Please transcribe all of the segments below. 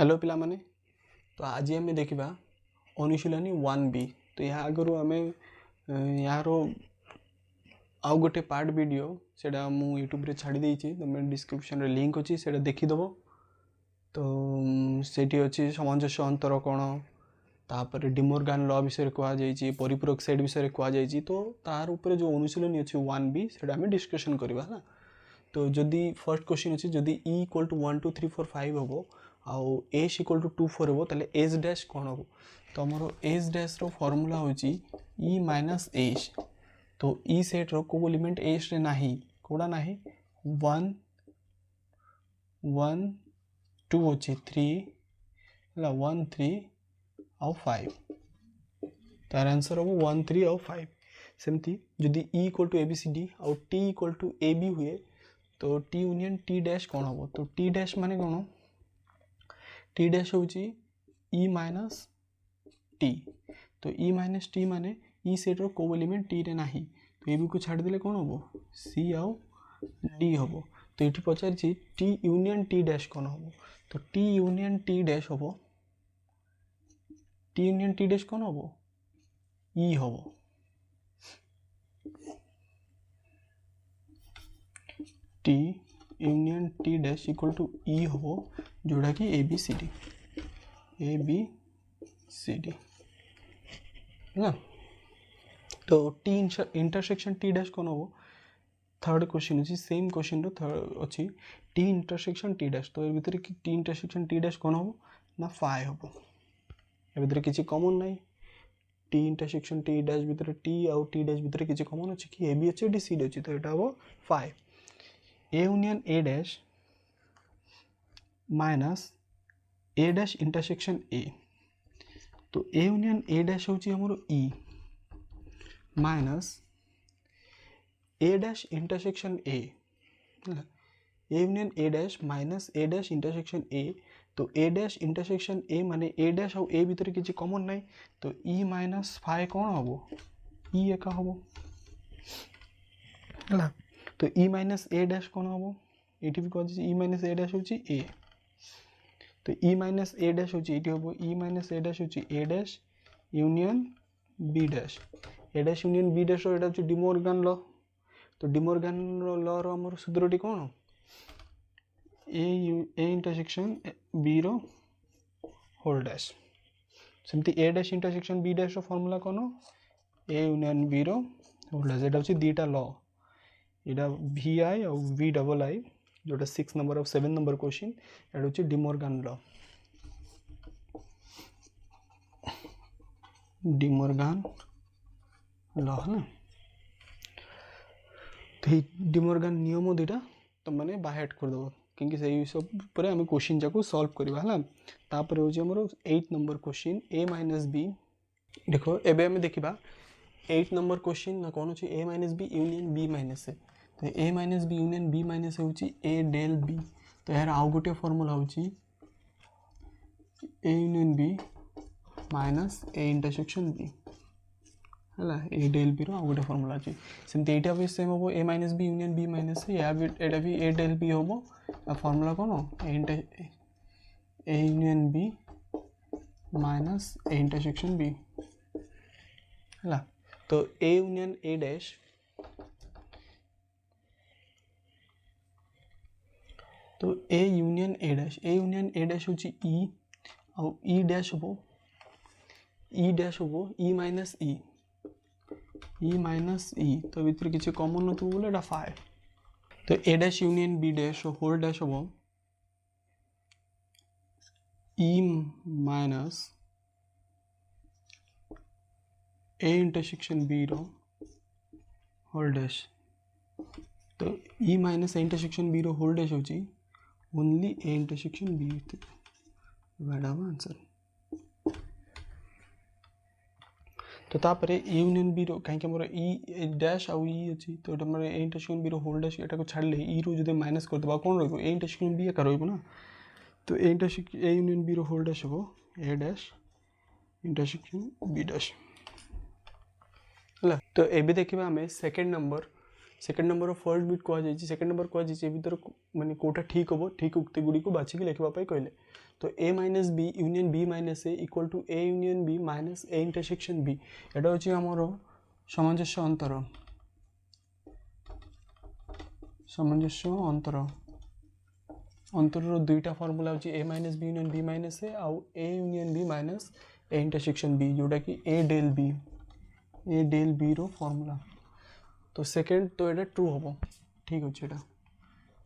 Hello पिला माने तो आज आम देखा अनुशीलनी 1B। तो या आगु आम यार आउ गोटे पार्ट वीडियो से यूट्यूब रे छाड़ी देती तुम डिस्क्रिप्शन रे लिंक अच्छी से देखीदेव। तो सेठी अच्छी सामंजस्य अंतर कौन तापर डिमोर्गान लॉ विषय कहुई परिपूरक सेट विषय कहुई। तो तार उपर जो अनुशीलनी अच्छी 1B से आम डिस्कसन करवा है। तो जदि फर्स्ट क्वेश्चन अच्छी जदि E इक्वल टू 1 2 3 4 5 हम आउ एस इक्वल टू 2 4 हम ताले एस डैश कौन हम। तो आमर एस डैश रो फॉर्मूला होची E माइनस एस। तो E सेट रो को एलिमेंट एस रे नाही कोडा नाही 1 1 2 होची 3 ला 1 3 आउ 5। तार आंसर हम 1 3 आउ 5। सेमती जदि E इक्वल टू ABCD आउ T इक्वल टू AB हुए तो टी यूनियन टी डैश कौन हम। तो टी डैश माने कौन टी डैश हूँ ई माइनस टी। तो ई माइनस टी माने ई सेट रो को एलिमेंट टी रे नाही। तो ए भी को छाड़ देले कौन हम सी आउ डी हम। तो ये पचार टी यूनियन टी डैश कौन हम। तो टी यूनियन टी डैश हम टी यूनियन टी डैश कौन हम ई हम। T union T dash equal to E हम जोड़ा कि ए बी सी डी है। तो टी इंटरसेक्शन टी डैश कौन हम। थर्ड क्वेश्चन अच्छी सेम क्वेश्चन थर्ड अच्छी टी इंटरसेक्शन टी डैश। तो ये टी इंटरसेक्शन टी डैश कौन हम ना 5 हम। ए किसी कॉमन ना टी इंटरसेक्शन टी डैश भितर टी आउ टी डैश भितर किसी कॉमन अच्छी कि ए बी अच्छे डी सी डी अच्छी। तो यहाँ हम 5 A union A dash minus A dash intersection A. तो ए यूनियन ए डैश हूँ हमर E minus A dash intersection A union A dash minus A dash intersection A. तो A dash intersection ए माने ए dash और ए भितर किसी common ना। तो ई माइनस 5 कौन हम ई एका हम है। तो ई माइनस ए डैश कौन हम ये भी कह ई माइनस ए डैश हूँ ए। तो ई माइनस ए डैश हूँ ये हम ई माइनस ए डैश हूँ ए डैश यूनियन बी डैश। ए डैश यूनियन बी डैश यहाँ हूँ डिमोर्गान लॉ। तो डिमोर्गान लॉ रो आमर सूत्रटी कौन ए इंटरसेक्शन बी रो होल डैश। सेमती A dash intersection B dash रो फॉर्मूला कौन ए यूनियन बी रो होल डैश। यहाँ हूँ दीटा लॉ यहाँ वी आई और वी डबल आई जोटा 6 नंबर और 7 नंबर क्वेश्चन यहाँ हूँ डिमोर्गान लॉ। डिमोर्गान लॉ है ना। तो ये डिमोर्गान नियम दुटा तुम मैंने बाहेट करदेव क्योंकि से सब पर आम क्वेश्चन जाक सॉल्व करवा है। तापर हूँ आमर 8 नंबर क्वेश्चन ए माइनस बी। देखो एबे आम देखा 8 नंबर क्वेश्चन ना कौन अच्छे A minus B union B minus A. तो A minus B union B minus हूँ ए डेल बी। तो यार आउ गोटे फॉर्मूला हूँ A union B minus A intersection B है ए डेल बी रो गोटे फॉर्मूला अच्छी। सेमती यहाँ भी सेम हम A minus B union B minus या भी ए डेल बी हम फॉर्मूला कौन A union B minus A intersection B है। तो ए यूनियन ए डैश तो ए यूनियन ए डैश हूँ ई आउ ई डैश हम ई माइनस ई। तो भीतर किसी कॉमन न बोले एटा 5। तो A dash union B dash whole dash हम E minus A intersection B रो होल डैश। तो E minus A intersection B रो होल डैश हूँ only A intersection B answer. तो तापर यूनियन बी रो कहीं मोर ई डैश आउ ई अच्छी। तो ये ए इंटरसेक्शन बी रो होल डैश यहाँ छाड़े ई रू जो माइनस करदे कौन रो ए इंटरसेक्शन बी एका रोना। तो ए यूनियन बी रो होल डैश हम A dash intersection B dash है। तो ये देखा आम सेकेंड नंबर फर्स्ट बिट कहुई सेकेंड नंबर कहुई भर माने कोटा ठीक हम ठीक उक्ति गुड़ी को बाछिकी लिखा कहले। तो A minus B union B minus A equal to A union B minus A intersection B एटा होची हमरो सामंजस्य अंतर अंतर दुईटा फॉर्मूला होची A minus B union B minus A आउ A union B minus A intersection B जोटा कि ए डेल बी रो फॉर्मूला। तो सेकेंड तो एटा ट्रू हम ठीक अच्छे एटा।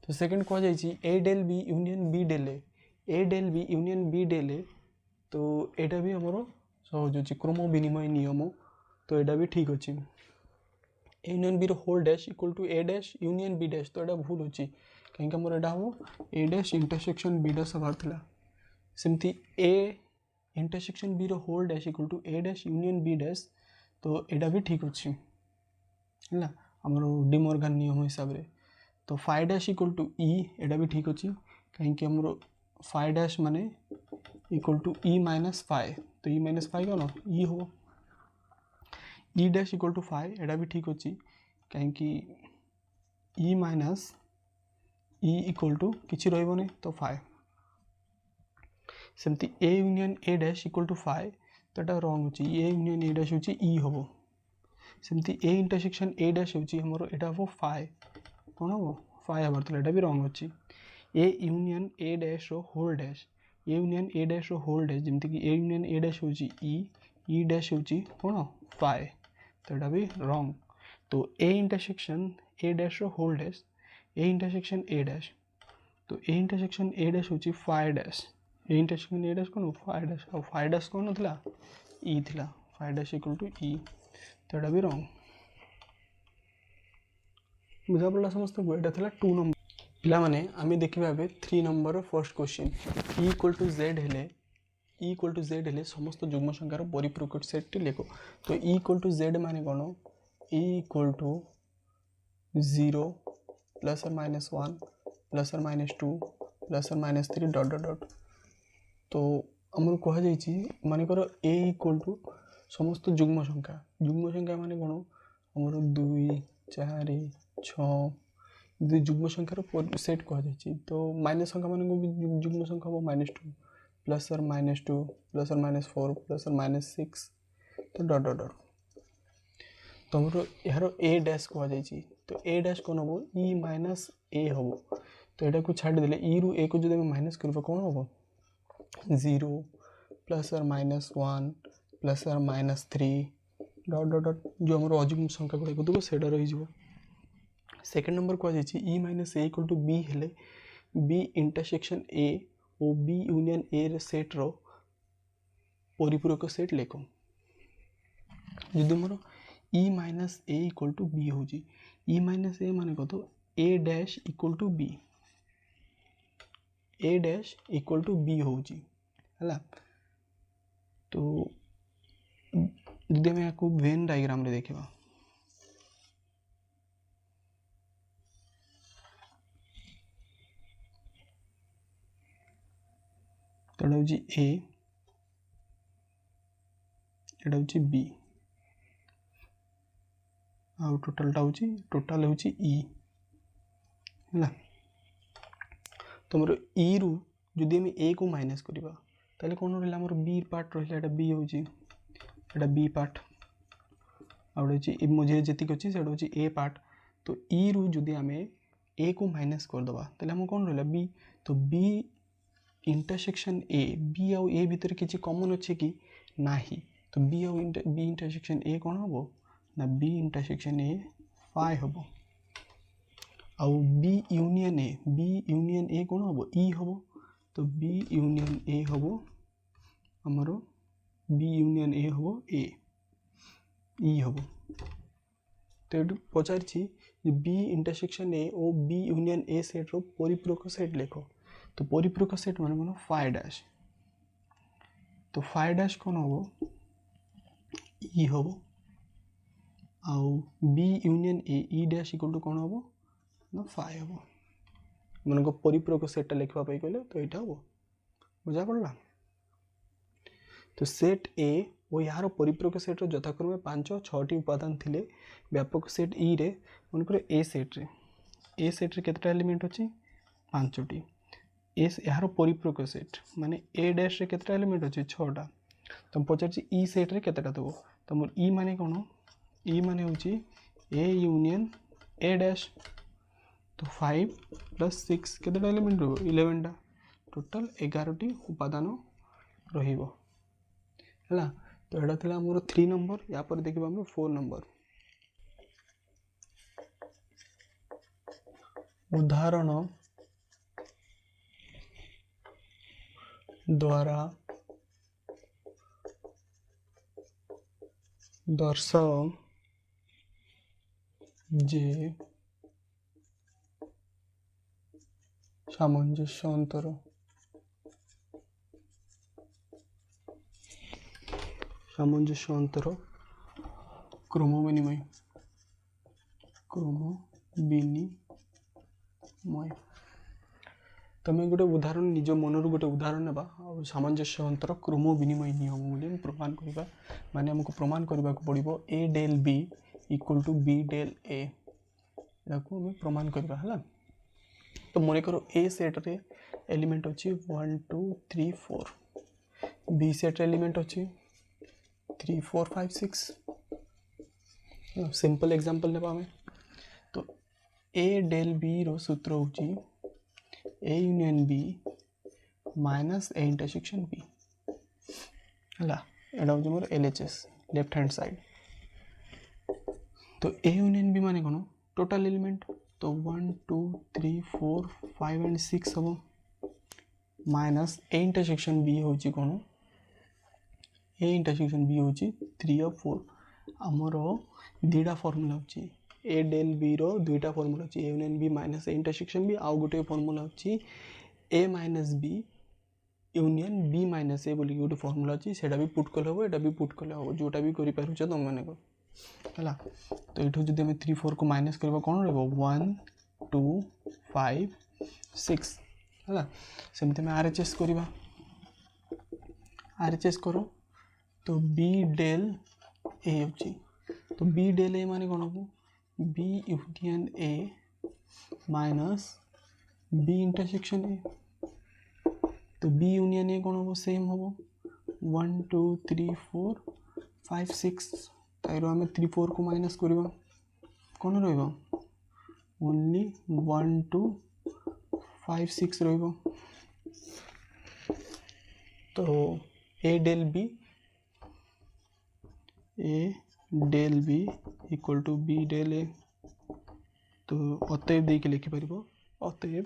तो सेकेंड कह जाइए A del B union B del A del B union B del A तो एटा भी हमरो सहज अच्छे क्रम विनिमय नियम तो एटा भी ठीक अच्छे। ए यूनियन बी रो whole dash equal to A dash union B dash तो एटा भूल अच्छी कहीं मोर एटा हम A dash intersection B dash हबार था सेमती ए इंटरसेक्शन बी रो whole dash equal to A dash union B dash तो एटा भी ठीक अच्छे है आमर डिमॉर्गन नियम हिसाब से। तो phi dash equal to E एटा भी ठीक अच्छे कहीं आमर फाइ डैश माने equal to E minus phi तो ई माइनस फाइ कौन ई हो E dash equal to phi एटा भी ठीक अच्छे कहीं E minus E equal to किसी रही तो फाइ सेमती A union A dash equal to phi तो एटा रंग अच्छी ए यूनियन ए डैश होची ई हम सेमती ए इंटरसेक्शन ए डैश होची हमरो एटा हम फाइ कौन हम फाइ हबार था एटा भी रंग अच्छी ए यूनियन ए डैश रो whole dash A union A dash रो होल डैश जमती कि ए यूनियन ए डैश होची ई डैश होची कौन फाइ तो एटा भी रंग। तो ए इंटरसेक्शन ए डैश रो whole dash A intersection A dash तो ए इंटरसेक्शन ए डैश होची phi dash A intersection A dash कौन फाइ डैश कौन थिला ई थिला phi dash equal to E तो एटा भी रंग बुझा पड़ा समस्त को एटा थिला 2 नंबर पिला माने आमे देखिबा बे 3 number first question E equal to Z हेले समस्त युग्म संख्यार परिपूरक सेट लिखो। तो ई इक्वल टू जेड माने कोन ई इक्वल टू 0 प्लस और माइनस 1 प्लस और माइनस 2 प्लस और माइनस 3 डॉट डॉट डॉट। तो आमर कह जाइए मानकर ए इक्वल टू समस्त युग्म संख्या माने कोन आमर 2 4 6 युग्म संख्यार सेट कह जाइए। तो माइनस संख्या मान को भी युग्म संख्या हम -2 प्लस और -2 प्लस और -4 प्लस और -6 तो डॉट डॉट डॉट। तो हमर यार ए डैश कह जाइए। तो ए डैश कौन हम ई माइनस ए हम तो यहाँ को छाड़ देले ई रु ए को जो माइनस कर कौन हम 0 प्लस और -1 प्लस और -3 डॉट डॉट डॉट जो हमारे अयुग्म संख्या गुड़ा देखो सेटा रही। सेकेंड नंबर कह जाइए E minus A equal to B हेले बी इंटरसेक्शन ए और बी यूनियन ए सेट रो परिपूरक सेट लिख। जदि मोर E minus A equal to B हो ई माइनस ए मान कत A dash equal to B A dash equal to B हो तो जदि आम या वेन डायग्राम रे देखा तो ए एटा हूँ बी आउ टोटालटा हूँ टोटाल हूँ ई है। तो मोर ई रु जदि आम ए को माइनस करवा ताले कौन रहा मोर बी पार्ट रहा बी हूँ बी पार्ट आउे मझे जी अच्छी से हूँ ए पार्ट। तो ई रु जदि आम ए को माइनस करदे ताले हम कौन रहा बी। तो बी इंटरसेक्शन ए बी आउ ए भितर किसी कॉमन अच्छे कि नाही तो बी आउ बी इंटरसेक्शन ए कौन हम ना बी इंटरसेक्शन ए फाइ हम आउ बी यूनियन ए कौन हम ई हम तो बी यूनियन ए हम आमर बी यूनियन ए हम ए ई हम। तो ये पचार बी इंटरसेक्शन ए और बी यूनियन ए सेट रो परिपूरक सेट लिख। तो परिपूरक सेट मान कौन फाइ डैश तो फाइ डैश कौन हम ई हम आउ B union A E dash equal to कौन हम ना फाइ हम मन को परिपूरक सेटा लिखवाई कहले तो यहाँ हम बुझा पड़ा। तो सेट ए और यार परिपूरक सेट यथाक्रमे 5-6 उपादान थिले व्यापक सेट ई रे मनकर ए सेट रे केतेटा एलिमेंट अच्छी 5टी यार परिपूरक सेट माने ए डैश रे केतटा एलिमेंट अछि 6टा तुम पचार ई सेट रे केतटा देबो तुम ई माने कोन ई माने होची ए यूनियन ए डैश तो 5 + 6 केतटा एलिमेंट रो 11 टा टोटल 11 टी उपादान रहिबो हला तो एटा थिला हमर 3 नंबर या पर देखिबा हम 4 नंबर उदाहरण द्वारा दर्शाओ जे सामंजस्य अंतर क्रम विनिमय तमें गोटे उदाहरण निज मनर गोटे उदाहरण ना सामंजस्य अंतर क्रम विनिमय नियम बोली प्रमाण करवा माने हमको प्रमाण करने को पड़ो A del B equal to B del A को प्रमाण करवा है तो मन करो ए सेट रे एलिमेंट अच्छी 1 2 3 4 बी सेट रे एलिमेंट अच्छी 3 4 5 6 सिंपल एग्जांपल ने हमें तो ए डेल बी रो सूत्र होची A union B minus A intersection B हला एडा होची मोर एलएचएस लेफ्ट हैंड साइड तो ए यूनियन बी माने कोन टोटल एलिमेंट तो 1 2 3 4 5 एंड 6 हम माइनस ए इंटरसेक्शन बी होची कोन ए इंटरसेक्शन बी होची 3 और 4 हमर दुटा फार्मूला होची ए डेल बी रो दुटा फार्मूला होची A union B minus A intersection B आउ गोटे फार्मूला होची A minus B union B minus A बोली गोटे फार्मूला होची सेटा भी पुट कले हो एटा भी पुट कले हो जोटा भी करि पारुछ तुम माने को हला तो एठो जदि हमें 3 4 को माइनस करबा कोन रहबो 1 2 5 6 हला सेमते में आरएचएस करबा आरएचएस करो तो बी डेल ए होची तो बी डेल ए माने कोन हो B union A minus B intersection A तो बी यूनियन ए कोन हो सेम हो 1 2 3 4 5 6 ताइरो हमें 3 4 को माइनस करबा कोन रहइबो ओनली 1 2 5 6 रहइबो तो A del B equal to B del A तो अतएव दे के लिखि परिबो अतएव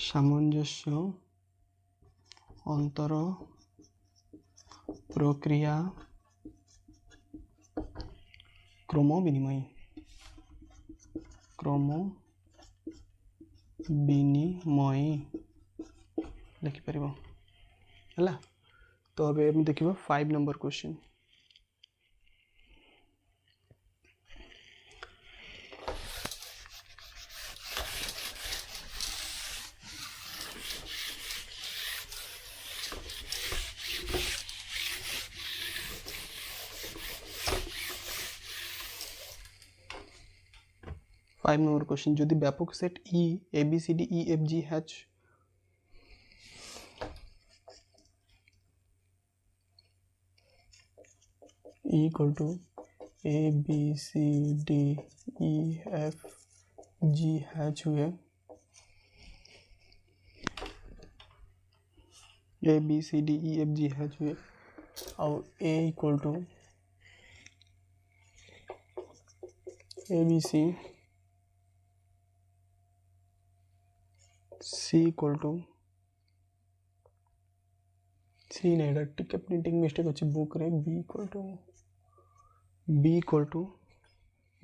सामंजस्य अंतर प्रक्रिया क्रम विनिमय लिखि परिबो हला तो अबे हम देखिबो 5 नंबर क्वेश्चन फाइव नंबर क्वेश्चन जो व्यापक set E A B C D E F G H equal to A B C D E F G H हुए A B C D E F G H हुए और A equal to A B C C equal to C नहीं टिके printing mistake अच्छी book रे B equal to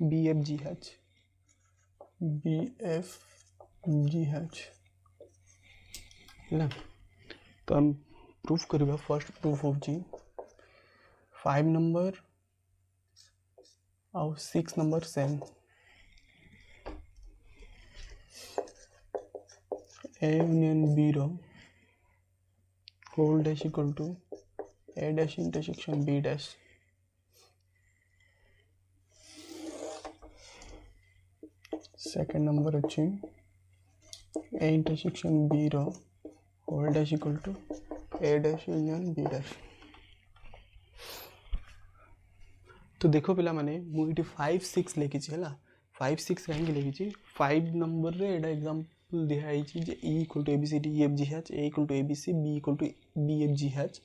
B F G H ना तो हम प्रूफ करिबा फर्स्ट प्रूफ ऑफ जी 5 नंबर और 6 नंबर सेम ए यूनियन बी रो whole dash equal to A dash intersection B dash second number अच्छी ए इंटरसेक्शन बी रो whole dash equal to A dash union B dash. तो देखो पिला माने मुझे 5 6 लिखी है 5 6 कहीं लिखी 5 नंबर रे एटा एग्जांपल दिखाई जे e equal to A B C D E F G H A equal to A B C B equal to B F G H.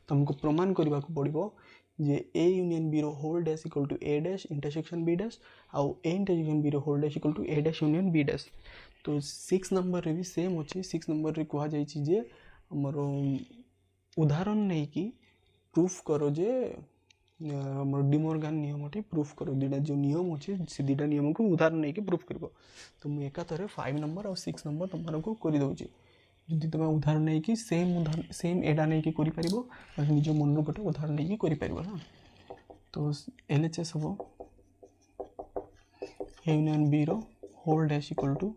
तो हमको प्रमाण करने को पड़ो जे ए यूनियन बी रो whole dash equal to A dash intersection B dash आउ A intersection B रो whole dash equal to A dash union B dash. तो 6 नंबर रे भी सेम अच्छी 6 नंबर रे कह जाए आमर उदाहरण नहीं कि प्रूफ करो जे डिमोर्गान नियमटी प्रूफ करो दुटा जो नियम अच्छे से दुटा नियम को उदाहरण नहीं कि प्रूफ कर। तो मुझे एकाथरे 5 नंबर और 6 नंबर तुमको करदे जदि तुम उदाहरण नहीं कि सेम एडा नहीं कि कर निज मन गोटे उदाहरण नहीं कि कर। तो एल एच एस हम ए यूनियन बी रो whole dash equal to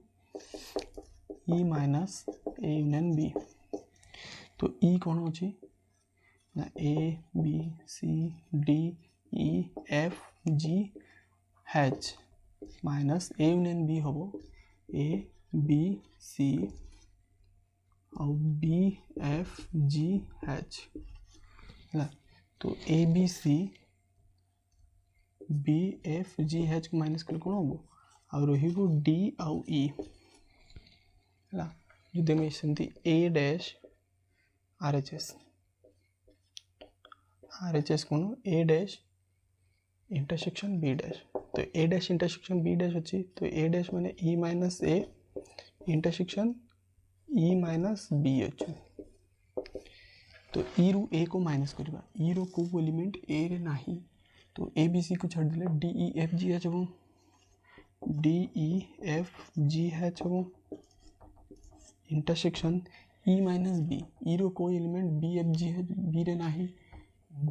E minus A union B. तो ई कौन अच्छी ना A B C D E F G H minus A union B हम ए बी सी और बी एफ जी एच है। तो A B C B F G H को minus कले कौन हम आ रो डी आउ ई है जो आम सेमती A dash R H S कौन A dash intersection B dash. तो A dash intersection B dash अच्छी तो ए डैश माने E minus A intersection E minus B अच्छे। तो ई रू ए को माइनस करवा ई रो को एलिमेंट ए रे नाही तो ए बी सी को छाड़ देले D E F G H हम D E F G H हम intersection E minus B E रो को element B F G H B रे नाही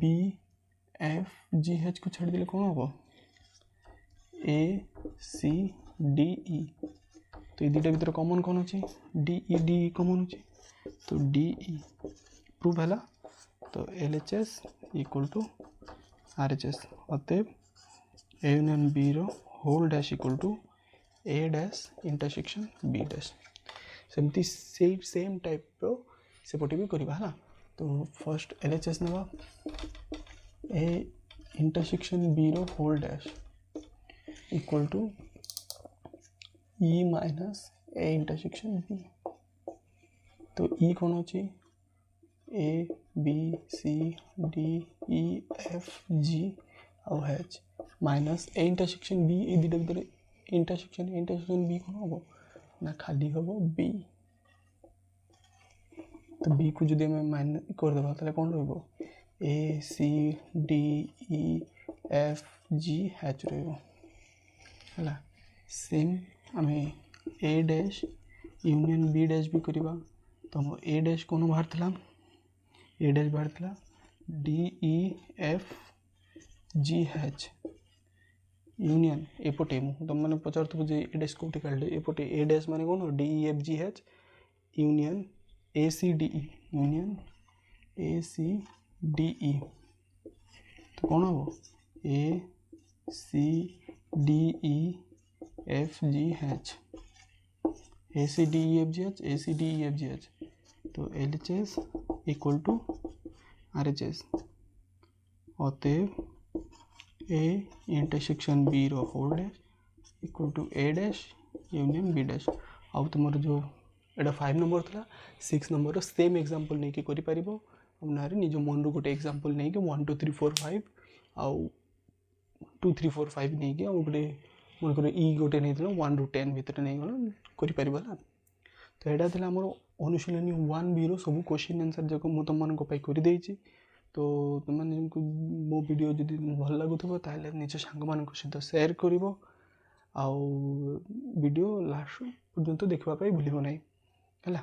बी एफ जी एच को छाड़ देले कौन हम ए सी डी ई। तो ये दुटा भर कॉमन कौन अच्छी डी कॉमन अच्छी तो डी ई प्रूफ है। तो L H S equal to R H S अतएव ए यूनियन बी रो whole dash equal to A dash intersection B dash. सेमती सेम टाइप रो सेपटे भी करवा है। तो फर्स्ट एल एच एस ना ए इंटरसेक्शन बी रो whole dash equal to E minus A intersection B. तो ई कौन अच्छी A B C D E F G और H minus A intersection B ये दुटा भर इंटरसेक्शन बी कौन हम ना खाली हम बी। तो बी को जो माइनस करदेवा तो कौन रो A C D E F G H रहा सेम आम A dash union B dash भी करवा। तो हम ए डैश कौन बाहर था ए डैश बाहर था D E F G H union एपटे तुम मैंने पचार जे ए डैश कौटे काढ़े एपटे ए डैश माने कौन D E F G H union A C D E union A C D E. तो कौन हम A C D E F G H A C D E F G H A C D E F G H. तो L H S equal to R H S अतएव A intersection B रो whole dash equal to A dash union B dash. आउ तुम जो एटा 5 number था 6 नंबर same example नहीं कि करि परिबो हमना रे निज मन रो गोटे एग्जांपल नहीं कि 1 2 3 4 5 आउ 2 3 4 5 नहीं कि गोटे मन कर ई गोटे नहीं 1 रू 10 भितर नहीं गला करि परिबो ना। तो एटा थिला हमर अनुशीलनी 1 बी रो सब क्वेश्चन आंसर जको मु तुम मन को पाई करि देछि। तो तुम मन को मो वीडियो जदि भल लागुथबो ताले निज सांग मान को सहित शेयर करिवो आउ वीडियो लास्ट पर्यंत देखबा पाई भूलिबो नहीं है।